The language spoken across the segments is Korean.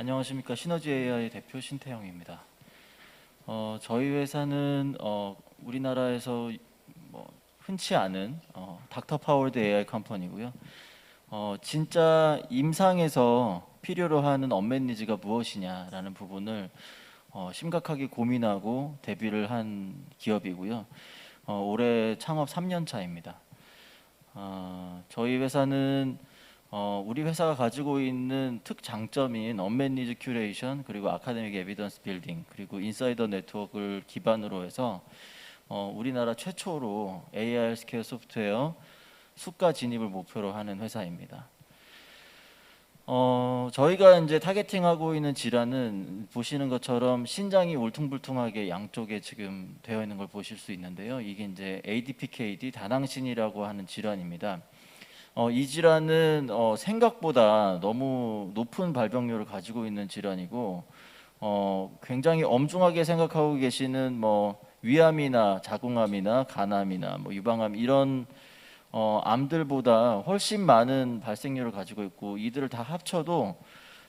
안녕하십니까. 시너지 AI 대표 신태영입니다. 저희 회사는 우리나라에서 흔치 않은 닥터 파워드 AI 컴퍼니고요. 진짜 임상에서 필요로 하는 언맷 니즈가 무엇이냐라는 부분을 심각하게 고민하고 데뷔를 한 기업이고요. 올해 창업 3년 차입니다. 저희 회사는 우리 회사가 가지고 있는 특장점인 언맷 니즈 큐레이션, 그리고 아카데믹 에비던스 빌딩, 그리고 인사이더 네트워크를 기반으로 해서 우리나라 최초로 AI 헬스케어 소프트웨어 수가 진입을 목표로 하는 회사입니다. 저희가 이제 타겟팅하고 있는 질환은 보시는 것처럼 신장이 울퉁불퉁하게 양쪽에 지금 되어 있는 걸 보실 수 있는데요. 이게 이제 ADPKD 다낭신이라고 하는 질환입니다. 이 질환은 생각보다 너무 높은 발병률을 가지고 있는 질환이고, 굉장히 엄중하게 생각하고 계시는 위암이나 자궁암이나 간암이나 유방암 이런 암들보다 훨씬 많은 발생률을 가지고 있고, 이들을 다 합쳐도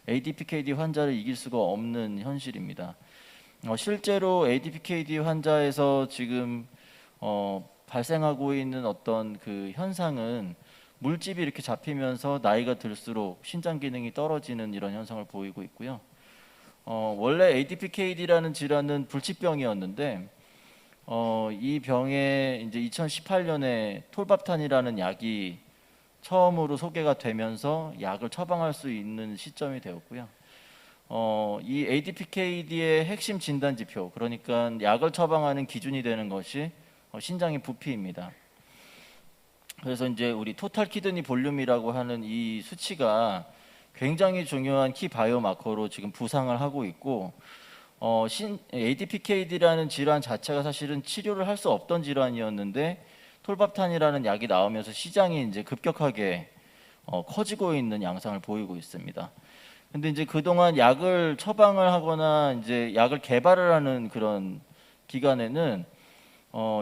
ADPKD 환자를 이길 수가 없는 현실입니다. 실제로 ADPKD 환자에서 지금 발생하고 있는 어떤 그 현상은 물집이 이렇게 잡히면서 나이가 들수록 신장 기능이 떨어지는 이런 현상을 보이고 있고요. 원래 ADPKD라는 질환은 불치병이었는데 이 병에 이제 2018년에 톨밥탄이라는 약이 처음으로 소개가 되면서 약을 처방할 수 있는 시점이 되었고요. 이 ADPKD의 핵심 진단 지표, 그러니까 약을 처방하는 기준이 되는 것이 신장의 부피입니다. 그래서 이제 우리 토탈 키드니 볼륨이라고 하는 이 수치가 굉장히 중요한 키 바이오 마커로 지금 부상을 하고 있고, ADPKD라는 질환 자체가 사실은 치료를 할 수 없던 질환이었는데 톨밥탄이라는 약이 나오면서 시장이 이제 급격하게 커지고 있는 양상을 보이고 있습니다. 근데 이제 그동안 약을 처방을 하거나 이제 약을 개발을 하는 그런 기간에는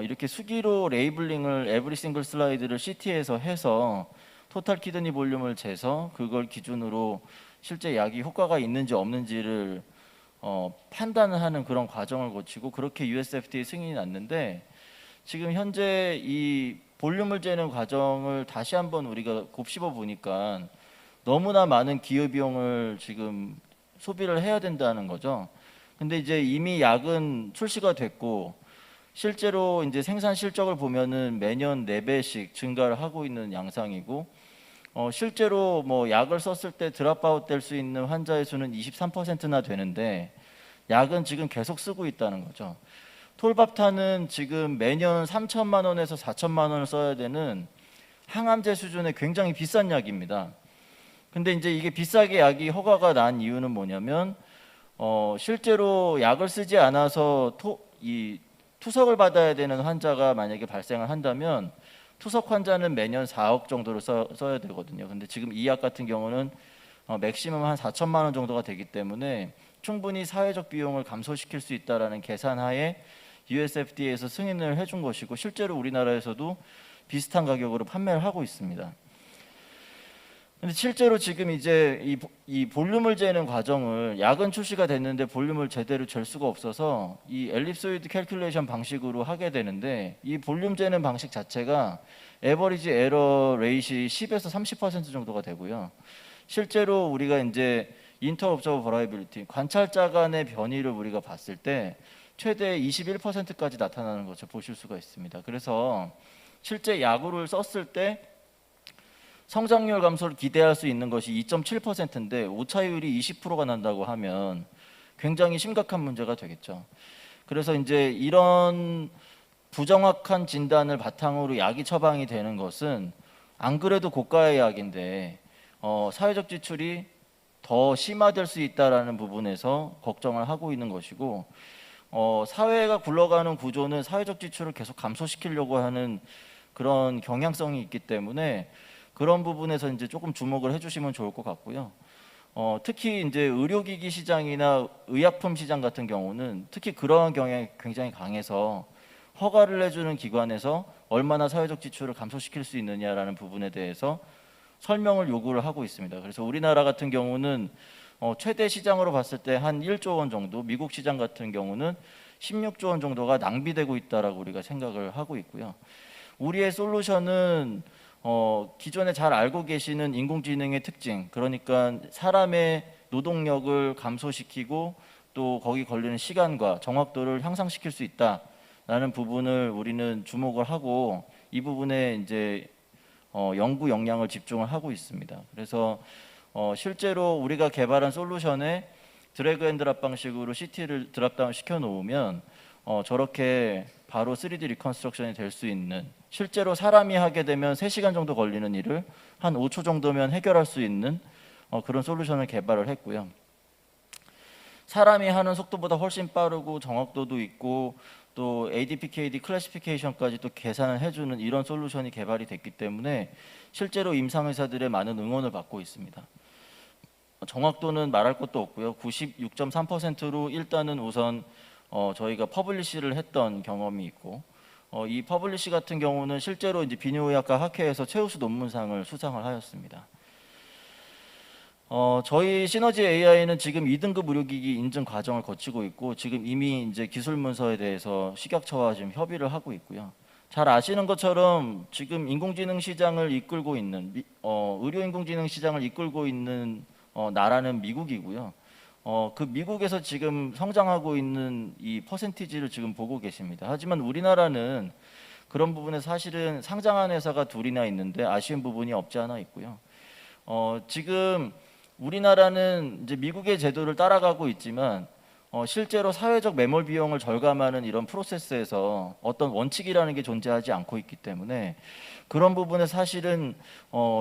이렇게 수기로 레이블링을 에브리 싱글 슬라이드를 CT에서 해서 토탈 키드니 볼륨을 재서 그걸 기준으로 실제 약이 효과가 있는지 없는지를 판단을 하는 그런 과정을 거치고 그렇게 US FDA 승인이 났는데, 지금 현재 이 볼륨을 재는 과정을 다시 한번 우리가 곱씹어 보니까 너무나 많은 기여비용을 지금 소비를 해야 된다는 거죠. 근데 이제 이미 약은 출시가 됐고 실제로 이제 생산 실적을 보면은 매년 4배씩 증가를 하고 있는 양상이고, 실제로 약을 썼을 때 드랍아웃 될 수 있는 환자의 수는 23%나 되는데 약은 지금 계속 쓰고 있다는 거죠. 톨밥탄은 지금 매년 3천만 원에서 4천만 원을 써야 되는 항암제 수준의 굉장히 비싼 약입니다. 근데 이제 이게 비싸게 약이 허가가 난 이유는 뭐냐면 실제로 약을 쓰지 않아서 투석을 받아야 되는 환자가 만약에 발생을 한다면 투석 환자는 매년 4억 정도를 써야 되거든요. 근데 지금 이 약 같은 경우는 맥시멈 한 4천만 원 정도가 되기 때문에 충분히 사회적 비용을 감소시킬 수 있다라는 계산하에 US FDA에서 승인을 해준 것이고, 실제로 우리나라에서도 비슷한 가격으로 판매를 하고 있습니다. 근데 실제로 지금 이제 이 볼륨을 재는 과정을, 약은 출시가 됐는데 볼륨을 제대로 잴 수가 없어서 이 엘립소이드 캘큘레이션 방식으로 하게 되는데, 이 볼륨 재는 방식 자체가 에버리지 에러 레이시 10에서 30% 정도가 되고요. 실제로 우리가 이제 인터 옵저버 버라이빌리티, 관찰자 간의 변이를 우리가 봤을 때 최대 21%까지 나타나는 것을 보실 수가 있습니다. 그래서 실제 약물을 썼을 때 성장률 감소를 기대할 수 있는 것이 2.7%인데 오차율이 20%가 난다고 하면 굉장히 심각한 문제가 되겠죠. 그래서 이제 이런 부정확한 진단을 바탕으로 약이 처방이 되는 것은 안 그래도 고가의 약인데 사회적 지출이 더 심화될 수 있다라는 부분에서 걱정을 하고 있는 것이고, 사회가 굴러가는 구조는 사회적 지출을 계속 감소시키려고 하는 그런 경향성이 있기 때문에 그런 부분에서 이제 조금 주목을 해주시면 좋을 것 같고요. 특히 이제 의료기기 시장이나 의약품 시장 같은 경우는 특히 그러한 경향이 굉장히 강해서 허가를 해주는 기관에서 얼마나 사회적 지출을 감소시킬 수 있느냐라는 부분에 대해서 설명을 요구를 하고 있습니다. 그래서 우리나라 같은 경우는 최대 시장으로 봤을 때 한 1조 원 정도, 미국 시장 같은 경우는 16조 원 정도가 낭비되고 있다라고 우리가 생각을 하고 있고요. 우리의 솔루션은 기존에 잘 알고 계시는 인공지능의 특징, 그러니까 사람의 노동력을 감소시키고 또 거기 걸리는 시간과 정확도를 향상시킬 수 있다라는 부분을 우리는 주목을 하고 이 부분에 이제 연구 역량을 집중을 하고 있습니다. 그래서 실제로 우리가 개발한 솔루션에 드래그 앤 드랍 방식으로 CT를 드랍다운 시켜 놓으면 저렇게 바로 3D 리컨스트럭션이 될 수 있는, 실제로 사람이 하게 되면 3시간 정도 걸리는 일을 한 5초 정도면 해결할 수 있는 그런 솔루션을 개발을 했고요. 사람이 하는 속도보다 훨씬 빠르고 정확도도 있고 또 ADPKD 클래시피케이션까지 또 계산을 해주는 이런 솔루션이 개발이 됐기 때문에 실제로 임상의사들의 많은 응원을 받고 있습니다. 정확도는 말할 것도 없고요. 96.3%로 일단은 우선 저희가 퍼블리시를 했던 경험이 있고 이 퍼블리시 같은 경우는 실제로 이제 비뇨의학과 학회에서 최우수 논문상을 수상을 하였습니다. 저희 시너지 AI는 지금 2등급 의료기기 인증 과정을 거치고 있고 지금 이미 이제 기술 문서에 대해서 식약처와 지금 협의를 하고 있고요. 잘 아시는 것처럼 지금 인공지능 시장을 이끌고 있는 의료 인공지능 시장을 이끌고 있는 나라는 미국이고요. 그 미국에서 지금 성장하고 있는 이 퍼센티지를 지금 보고 계십니다. 하지만 우리나라는 그런 부분에 사실은 상장한 회사가 둘이나 있는데 아쉬운 부분이 없지 않아 있고요. 지금 우리나라는 이제 미국의 제도를 따라가고 있지만 실제로 사회적 매몰 비용을 절감하는 이런 프로세스에서 어떤 원칙이라는 게 존재하지 않고 있기 때문에 그런 부분에 사실은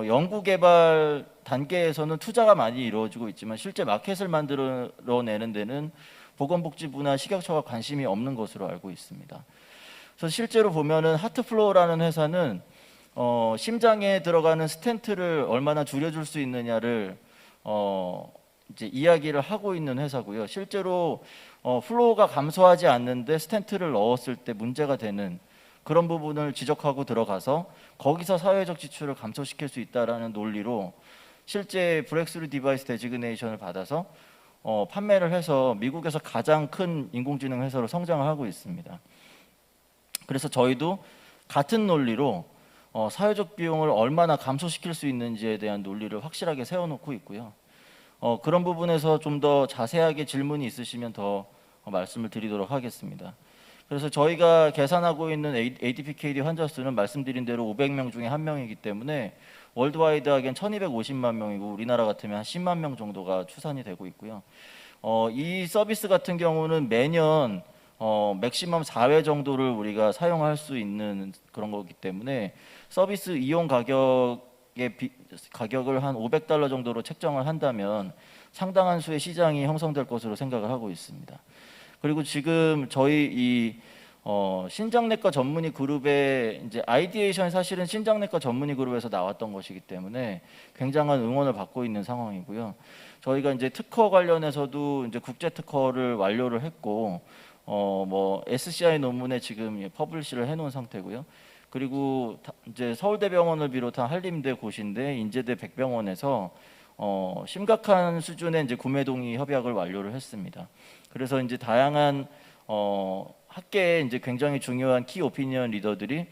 연구 개발 단계에서는 투자가 많이 이루어지고 있지만 실제 마켓을 만들어내는 데는 보건복지부나 식약처가 관심이 없는 것으로 알고 있습니다. 그래서 실제로 보면은 하트플로우라는 회사는 심장에 들어가는 스텐트를 얼마나 줄여줄 수 있느냐를 이제 이야기를 하고 있는 회사고요. 실제로 플로우가 감소하지 않는데 스텐트를 넣었을 때 문제가 되는 그런 부분을 지적하고 들어가서 거기서 사회적 지출을 감소시킬 수 있다라는 논리로 실제 브렉스루 디바이스 데지그네이션을 받아서 판매를 해서 미국에서 가장 큰 인공지능 회사로 성장을 하고 있습니다. 그래서 저희도 같은 논리로 사회적 비용을 얼마나 감소시킬 수 있는지에 대한 논리를 확실하게 세워놓고 있고요. 그런 부분에서 좀 더 자세하게 질문이 있으시면 더 말씀을 드리도록 하겠습니다. 그래서 저희가 계산하고 있는 ADPKD 환자 수는 말씀드린 대로 500명 중에 1명이기 때문에 월드와이드 하기엔 1250만 명이고 우리나라 같으면 한 10만 명 정도가 추산이 되고 있고요. 이 서비스 같은 경우는 매년 맥시멈 4회 정도를 우리가 사용할 수 있는 그런 거기 때문에 서비스 이용 가격을 한 $500 정도로 책정을 한다면 상당한 수의 시장이 형성될 것으로 생각을 하고 있습니다. 그리고 지금 저희 이 신장내과 전문의 그룹의 이제 아이디에이션 사실은 신장내과 전문의 그룹에서 나왔던 것이기 때문에 굉장한 응원을 받고 있는 상황이고요. 저희가 이제 특허 관련해서도 이제 국제 특허를 완료를 했고 뭐 SCI 논문에 지금 퍼블리시를 해놓은 상태고요. 그리고 이제 서울대병원을 비롯한 한림대 고신대, 인제대 백병원에서 심각한 수준의 이제 구매 동의 협약을 완료를 했습니다. 그래서 이제 다양한 학계에 이제 굉장히 중요한 키 오피니언 리더들이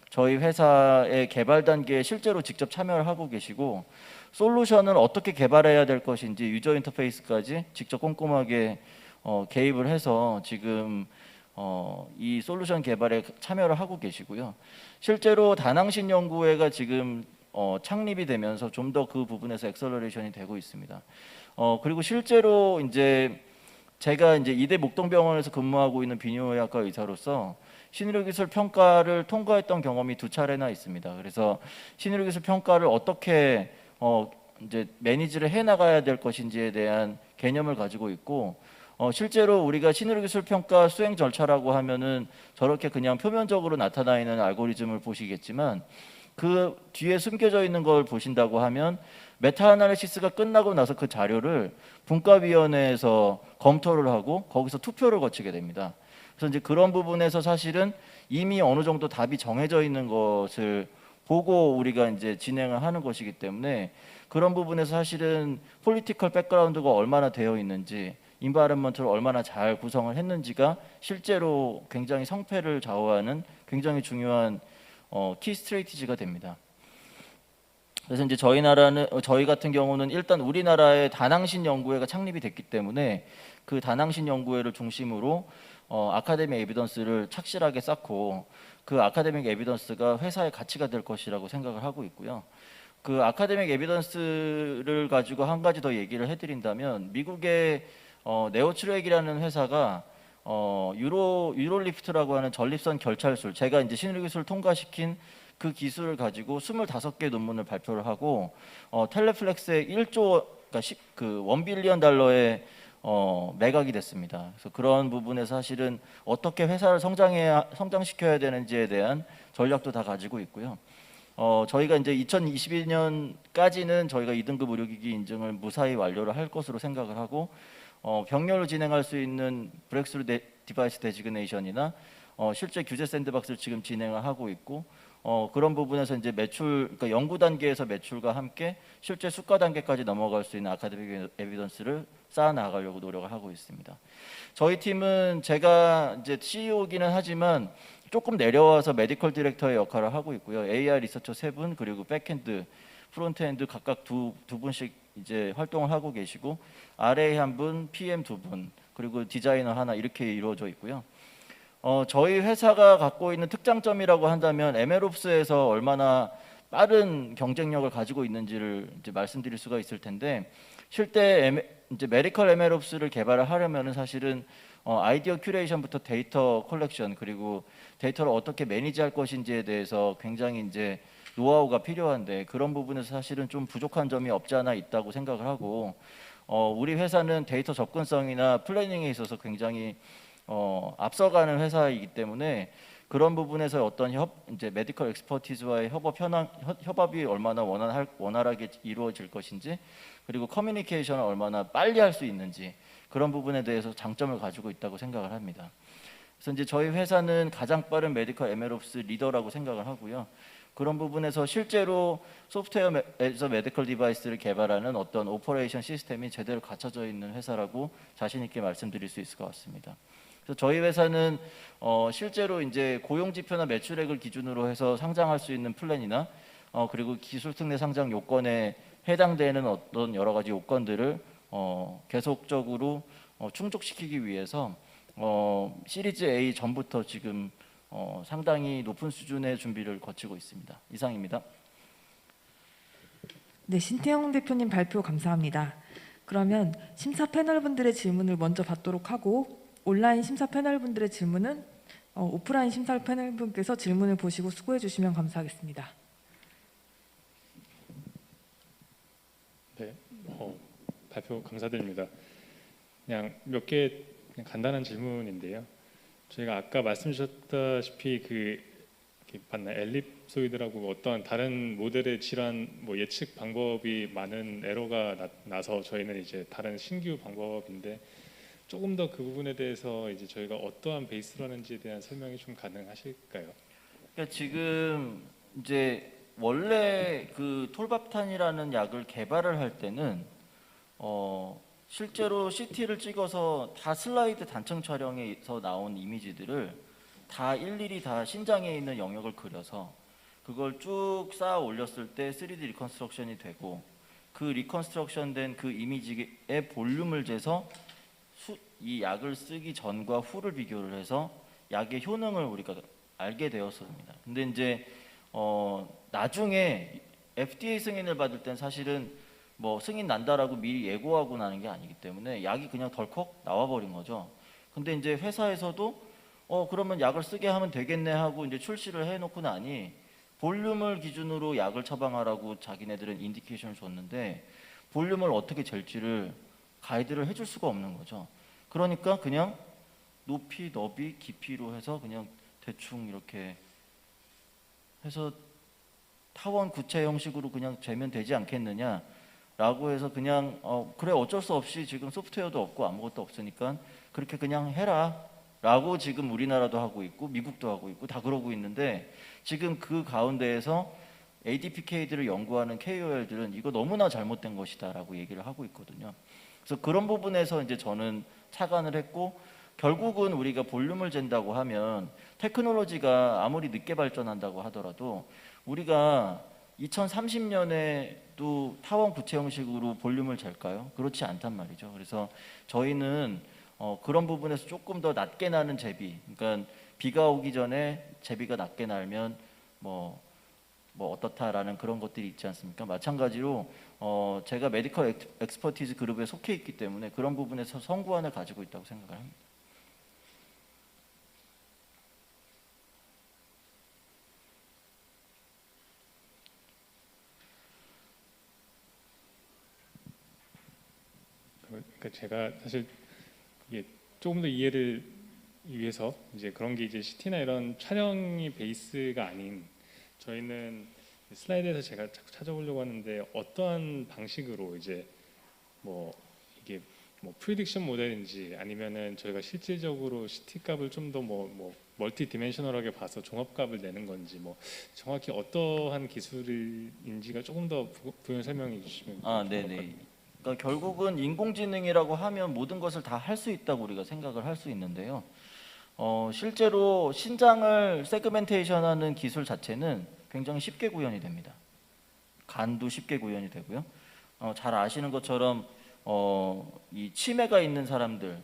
저희 회사의 개발 단계에 실제로 직접 참여를 하고 계시고 솔루션을 어떻게 개발해야 될 것인지 유저 인터페이스까지 직접 꼼꼼하게 개입을 해서 지금 이 솔루션 개발에 참여를 하고 계시고요. 실제로 다낭신 연구회가 지금 창립이 되면서 좀 더 그 부분에서 엑셀러레이션이 되고 있습니다. 그리고 실제로 이제 제가 이제 이대 목동병원에서 근무하고 있는 비뇨의학과 의사로서 신의료기술 평가를 통과했던 경험이 2차례나 있습니다. 그래서 신의료기술 평가를 어떻게 이제 매니지를 해 나가야 될 것인지에 대한 개념을 가지고 있고 실제로 우리가 신의료기술 평가 수행 절차라고 하면은 저렇게 그냥 표면적으로 나타나 있는 알고리즘을 보시겠지만 그 뒤에 숨겨져 있는 걸 보신다고 하면 메타아나리시스가 끝나고 나서 그 자료를 분과위원회에서 검토를 하고 거기서 투표를 거치게 됩니다. 그래서 이제 그런 부분에서 사실은 이미 어느 정도 답이 정해져 있는 것을 보고 우리가 이제 진행을 하는 것이기 때문에 그런 부분에서 사실은 폴리티컬 백그라운드가 얼마나 되어 있는지, 인바이런먼트를 얼마나 잘 구성을 했는지가 실제로 굉장히 성패를 좌우하는 굉장히 중요한 키 스트레이티지가 됩니다. 그래서 이제 저희 같은 경우는 일단 우리나라에 다낭신 연구회가 창립이 됐기 때문에 그 다낭신 연구회를 중심으로 아카데믹 에비던스를 착실하게 쌓고 그 아카데믹 에비던스가 회사의 가치가 될 것이라고 생각을 하고 있고요. 그 아카데믹 에비던스를 가지고 한 가지 더 얘기를 해드린다면 미국의 네오트랙이라는 회사가 유로리프트라고 하는 전립선 결찰술, 제가 이제 신의 기술을 통과시킨 그 기술을 가지고 25개 논문을 발표를 하고 텔레플렉스의 1조, 그러니까 그 $1 빌리언 매각이 됐습니다. 그래서 그런 부분에서 사실은 어떻게 회사를 성장시켜야 되는지에 대한 전략도 다 가지고 있고요. 저희가 이제 2022년까지는 저희가 2등급 의료기기 인증을 무사히 완료를 할 것으로 생각을 하고 병렬로 진행할 수 있는 브렉스루 디바이스 데지그네이션이나 실제 규제 샌드박스를 지금 진행을 하고 있고 그런 부분에서 이제 그러니까 연구 단계에서 매출과 함께 실제 수가 단계까지 넘어갈 수 있는 아카데믹 에비던스를 쌓아 나가려고 노력을 하고 있습니다. 저희 팀은 제가 이제 CEO이기는 하지만 조금 내려와서 메디컬 디렉터의 역할을 하고 있고요. AI 리서처 3분 그리고 백핸드, 프론트핸드 각각 두 분씩 이제 활동을 하고 계시고 RA 1분, PM 2분, 그리고 디자이너 하나 이렇게 이루어져 있고요. 저희 회사가 갖고 있는 특장점이라고 한다면 에메롭스에서 얼마나 빠른 경쟁력을 가지고 있는지를 이제 말씀드릴 수가 있을 텐데 실제 이제 메디컬 에메롭스를 개발을 하려면은 사실은 아이디어 큐레이션부터 데이터 컬렉션 그리고 데이터를 어떻게 매니지할 것인지에 대해서 굉장히 이제 노하우가 필요한데 그런 부분에서 사실은 좀 부족한 점이 없지 않아 있다고 생각을 하고 우리 회사는 데이터 접근성이나 플래닝에 있어서 굉장히 앞서가는 회사이기 때문에 그런 부분에서 어떤 이제 메디컬 엑스퍼티즈와의 협업이 얼마나 원활하게 이루어질 것인지 그리고 커뮤니케이션을 얼마나 빨리 할 수 있는지 그런 부분에 대해서 장점을 가지고 있다고 생각을 합니다. 그래서 이제 저희 회사는 가장 빠른 메디컬 MLOps 리더라고 생각을 하고요. 그런 부분에서 실제로 소프트웨어에서 메디컬 디바이스를 개발하는 어떤 오퍼레이션 시스템이 제대로 갖춰져 있는 회사라고 자신 있게 말씀드릴 수 있을 것 같습니다. 그래서 저희 회사는 실제로 이제 고용 지표나 매출액을 기준으로 해서 상장할 수 있는 플랜이나 그리고 기술 특례 상장 요건에 해당되는 어떤 여러 가지 요건들을 계속적으로 충족시키기 위해서 시리즈 A 전부터 지금 상당히 높은 수준의 준비를 거치고 있습니다. 이상입니다. 네, 신태영 대표님 발표 감사합니다. 그러면 심사 패널분들의 질문을 먼저 받도록 하고 온라인 심사 패널분들의 질문은 오프라인 심사 패널분께서 질문을 보시고 수고해 주시면 감사하겠습니다. 네, 발표 감사드립니다. 그냥 몇 개 간단한 질문인데요. 저희가 아까 말씀 주셨다시피 봤나 엘립소이드라고 어떤 다른 모델의 질환 예측 방법이 많은 에러가 나서 저희는 이제 다른 신규 방법인데 조금 더 그 부분에 대해서 이제 저희가 어떠한 베이스로 하는지에 대한 설명이 좀 가능하실까요? 그러니까 지금 이제 원래 그 톨밥탄이라는 약을 개발을 할 때는 실제로 CT를 찍어서 다 슬라이드 단층 촬영에서 나온 이미지들을 다 일일이 다 신장에 있는 영역을 그려서 그걸 쭉 쌓아 올렸을 때 3D 리컨스트럭션이 되고 그 리컨스트럭션 된 그 이미지의 볼륨을 재서 이 약을 쓰기 전과 후를 비교를 해서 약의 효능을 우리가 알게 되었습니다. 근데 이제 나중에 FDA 승인을 받을 땐 사실은 승인 난다라고 미리 예고하고 나는 게 아니기 때문에 약이 그냥 덜컥 나와버린 거죠. 근데 이제 회사에서도 그러면 약을 쓰게 하면 되겠네 하고 이제 출시를 해놓고 나니 볼륨을 기준으로 약을 처방하라고 자기네들은 인디케이션을 줬는데 볼륨을 어떻게 잴지를 가이드를 해줄 수가 없는 거죠. 그러니까 그냥 높이, 너비, 깊이로 해서 그냥 대충 이렇게 해서 타원 구체 형식으로 그냥 재면 되지 않겠느냐 라고 해서 그냥 그래 어쩔 수 없이 지금 소프트웨어도 없고 아무것도 없으니까 그렇게 그냥 해라 라고 지금 우리나라도 하고 있고 미국도 하고 있고 다 그러고 있는데 지금 그 가운데에서 ADPK들을 연구하는 KOL들은 이거 너무나 잘못된 것이다라고 얘기를 하고 있거든요. 그래서 그런 부분에서 이제 저는 착안을 했고, 결국은 우리가 볼륨을 잰다고 하면 테크놀로지가 아무리 늦게 발전한다고 하더라도 우리가 2030년에 또 타원 구체 형식으로 볼륨을 잴까요? 그렇지 않단 말이죠. 그래서 저희는 그런 부분에서 조금 더 낮게 나는 제비, 그러니까 비가 오기 전에 제비가 낮게 날면 뭐 어떻다라는 그런 것들이 있지 않습니까? 마찬가지로 제가 메디컬 엑스퍼티즈 그룹에 속해 있기 때문에 그런 부분에서 선구안을 가지고 있다고 생각을 합니다. 그러니까 제가 사실 이게 조금 더 이해를 위해서 이제 그런 게 이제 CT나 이런 촬영이 베이스가 아닌, 저희는 슬라이드에서 제가 자꾸 찾아보려고 하는데 어떠한 방식으로 이제 뭐 이게 뭐 프리딕션 모델인지 아니면은 저희가 실질적으로 CT 값을 좀 더 뭐 멀티 디멘셔널하게 봐서 종합값을 내는 건지 뭐 정확히 어떠한 기술인지가 조금 더 부연 설명해 주시면 아, 좋을 것 네네. 같아요. 그러니까 결국은 인공지능이라고 하면 모든 것을 다 할 수 있다고 우리가 생각을 할 수 있는데요. 실제로 신장을 세그멘테이션하는 기술 자체는 굉장히 쉽게 구현이 됩니다. 간도 쉽게 구현이 되고요. 잘 아시는 것처럼 이 치매가 있는 사람들,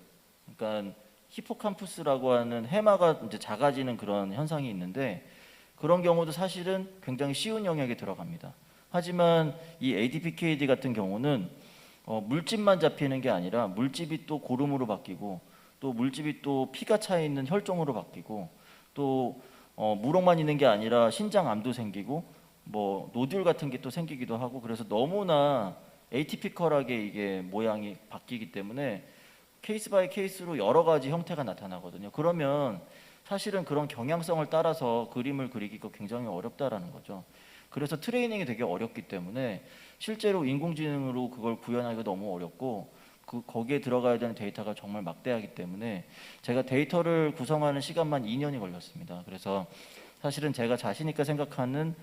그러니까 히포캄푸스라고 하는 해마가 이제 작아지는 그런 현상이 있는데, 그런 경우도 사실은 굉장히 쉬운 영역에 들어갑니다. 하지만 이 ADPKD 같은 경우는 물집만 잡히는 게 아니라 물집이 또 고름으로 바뀌고, 또 물집이 또 피가 차 있는 혈종으로 바뀌고, 또 무록만 있는 게 아니라 신장암도 생기고 뭐 노듈 같은 게 또 생기기도 하고, 그래서 너무나 에이티피컬하게 이게 모양이 바뀌기 때문에 케이스 바이 케이스로 여러 가지 형태가 나타나거든요. 그러면 사실은 그런 경향성을 따라서 그림을 그리기가 굉장히 어렵다라는 거죠. 그래서 트레이닝이 되게 어렵기 때문에 실제로 인공지능으로 그걸 구현하기가 너무 어렵고, 거기에 들어가야 되는 데이터가 정말 막대하기 때문에 제가 데이터를 구성하는 시간만 2년이 걸렸습니다. 그래서 사실은 제가 자신 있게 생각하는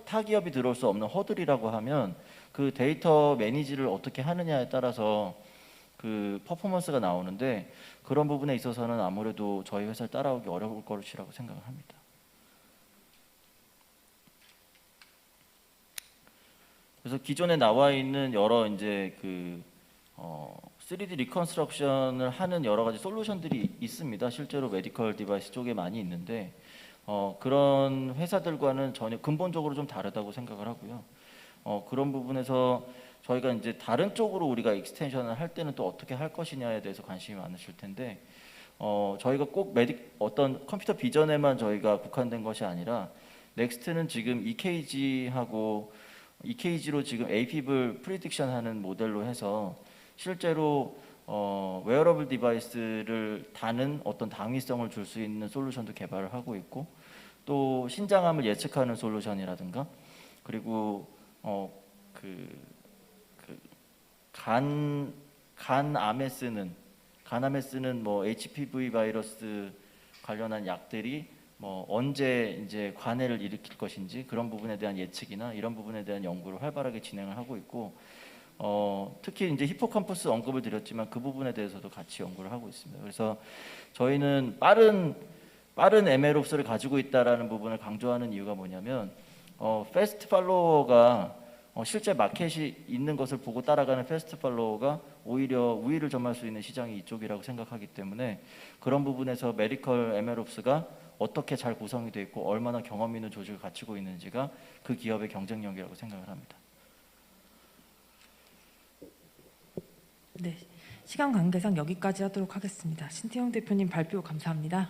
타 기업이 들어올 수 없는 허들이라고 하면 그 데이터 매니지를 어떻게 하느냐에 따라서 그 퍼포먼스가 나오는데, 그런 부분에 있어서는 아무래도 저희 회사를 따라오기 어려울 것이라고 생각을 합니다. 그래서 기존에 나와 있는 여러 이제 3D 리컨스트럭션을 하는 여러 가지 솔루션들이 있습니다. 실제로 메디컬 디바이스 쪽에 많이 있는데 그런 회사들과는 전혀 근본적으로 좀 다르다고 생각을 하고요. 그런 부분에서 저희가 이제 다른 쪽으로 우리가 익스텐션을 할 때는 또 어떻게 할 것이냐에 대해서 관심이 많으실 텐데, 저희가 꼭 어떤 컴퓨터 비전에만 저희가 국한된 것이 아니라 넥스트는 지금 EKG로 지금 AFib을 프리딕션 하는 모델로 해서 실제로 웨어러블 디바이스를 다는 어떤 당위성을 줄 수 있는 솔루션도 개발을 하고 있고, 또 신장암을 예측하는 솔루션이라든가, 그리고 간암에 쓰는 뭐 HPV 바이러스 관련한 약들이 뭐 언제 이제 관해를 일으킬 것인지 그런 부분에 대한 예측이나 이런 부분에 대한 연구를 활발하게 진행을 하고 있고, 특히 이제 히포캄퍼스 언급을 드렸지만 그 부분에 대해서도 같이 연구를 하고 있습니다. 그래서 저희는 빠른 MLOps를 가지고 있다라는 부분을 강조하는 이유가 뭐냐면, 패스트 팔로워가 실제 마켓이 있는 것을 보고 따라가는 패스트 팔로워가 오히려 우위를 점할 수 있는 시장이 이쪽이라고 생각하기 때문에, 그런 부분에서 메디컬 MLOps가 어떻게 잘 구성이 되어 있고 얼마나 경험 있는 조직을 갖추고 있는지가 그 기업의 경쟁력이라고 생각을 합니다. 네, 시간 관계상 여기까지 하도록 하겠습니다. 신태용 대표님 발표 감사합니다.